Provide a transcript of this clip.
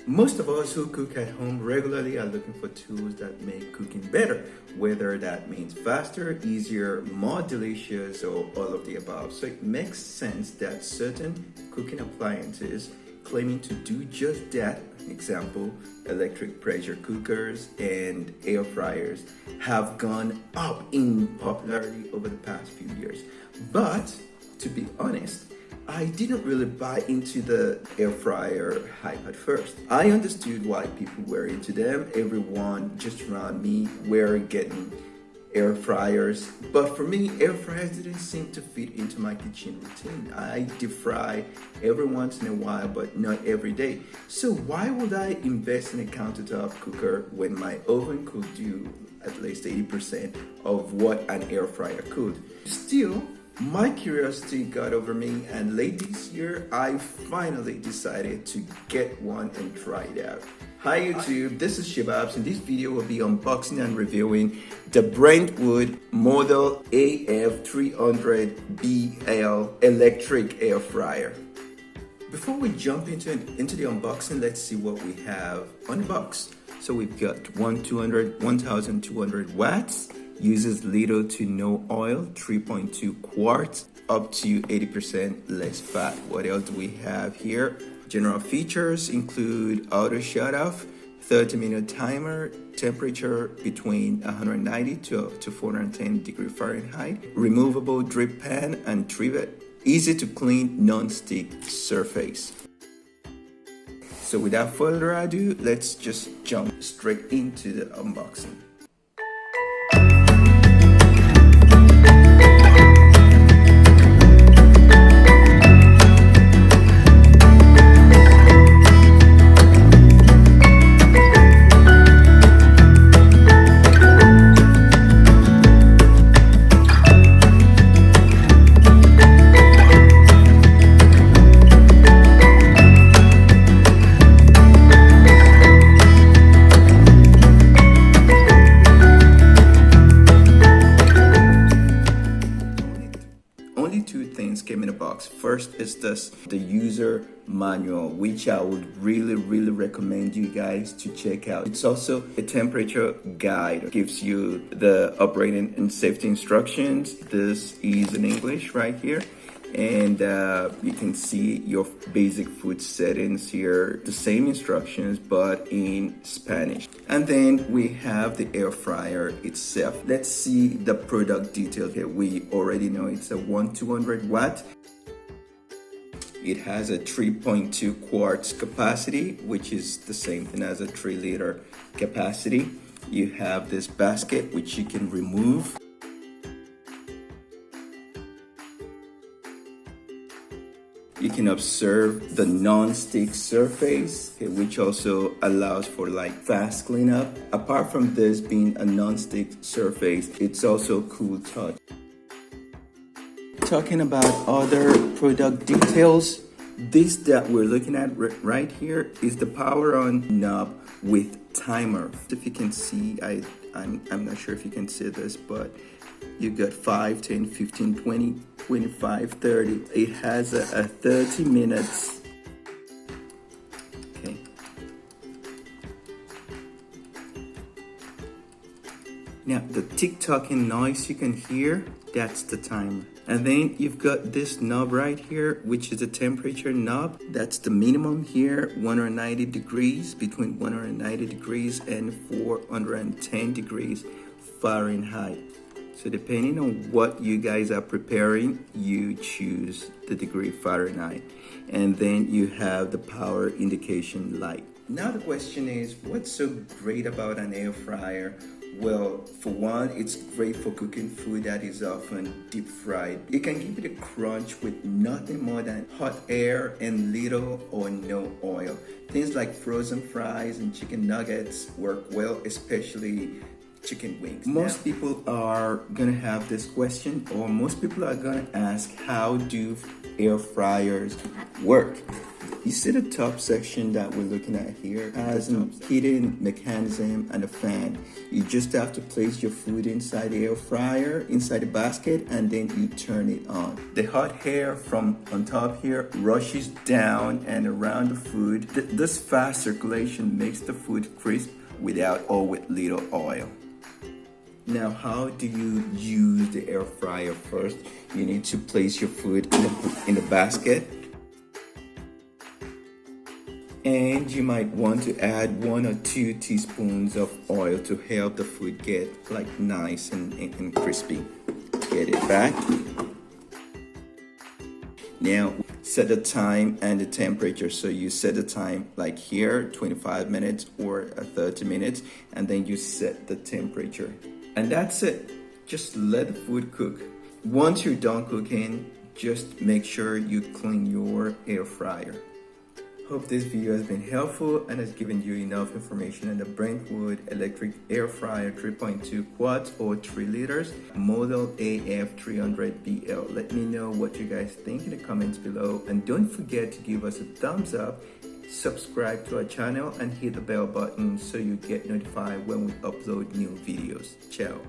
Most of us who cook at home regularly are looking for tools that make cooking better, whether that means faster, easier, more delicious, or all of the above. So it makes sense that certain cooking appliances claiming to do just that, example, electric pressure cookers and air fryers, have gone up in popularity over the past few years. But to be honest, I didn't really buy into the air fryer hype at first. I understood why people were into them. Everyone just around me were getting air fryers, but for me, air fryers didn't seem to fit into my kitchen routine. I deep fry every once in a while, but not every day. So why would I invest in a countertop cooker when my oven could do at least 80% of what an air fryer could? Still, my curiosity got over me, and late this year, I finally decided to get one and try it out. Hi YouTube, this is Shababs, and this video will be unboxing and reviewing the Brentwood model AF-300BL electric air fryer. Before we jump into the unboxing, let's see what we have on the box. So we've got 1200 watts, uses little to no oil, 3.2 quarts, up to 80% less fat. What else do we have here? General features include auto shut off, 30-minute timer, temperature between 190 to 410 degree Fahrenheit, removable drip pan and trivet, easy to clean non-stick surface. So without further ado, let's just jump straight into the unboxing. Only two things came in the box. First is the user manual, which I would really recommend you guys to check out. It's also a temperature guide. It gives you the operating and safety instructions. This is in English right here. And you can see your basic food settings here, the same instructions but in Spanish. And then we have the air fryer itself. Let's see the product detail here. We already know it's a 1200 watt. It has a 3.2 quarts capacity, which is the same thing as a 3-liter capacity. You have this basket which you can remove. You can observe the non-stick surface, which also allows for like fast cleanup. Apart from this being a non-stick surface, it's also cool touch. Talking about other product details, this that we're looking at right here is the power on knob with timer. If you can see, I'm not sure if you can see this, but you got 5, 10, 15, 20, 25, 30. It has a 30 minutes. Okay. Now the tick-tocking noise you can hear, that's the timer. And then you've got this knob right here, which is a temperature knob. That's the minimum here, 190 degrees, between 190 degrees and 410 degrees Fahrenheit. So depending on what you guys are preparing, you choose the degree Fahrenheit. And then you have the power indication light. Now the question is, what's so great about an air fryer? Well, for one, it's great for cooking food that is often deep fried. It can give it a crunch with nothing more than hot air and little or no oil. Things like frozen fries and chicken nuggets work well, especially chicken wings. Most people are gonna have this question, or most people are gonna ask, how do air fryers work? You see the top section that we're looking at here has a heating mechanism and a fan. You just have to place your food inside the air fryer, inside the basket, and then you turn it on. The hot air from on top here rushes down and around the food. This fast circulation makes the food crisp without or with little oil. Now, how do you use the air fryer? First, you need to place your food in the basket. And you might want to add 1 or 2 teaspoons of oil to help the food get like nice and crispy. Get it back. Now set the time and the temperature. So you set the time like here, 25 minutes or 30 minutes, and then you set the temperature. And that's it. Just let the food cook. Once you're done cooking, just make sure you clean your air fryer. Hope this video has been helpful and has given you enough information on the Brentwood electric air fryer 3.2-Quart or 3 liters model AF-300BL. Let me know what you guys think in the comments below, and don't forget to give us a thumbs up, subscribe to our channel, and hit the bell button so you get notified when we upload new videos. Ciao.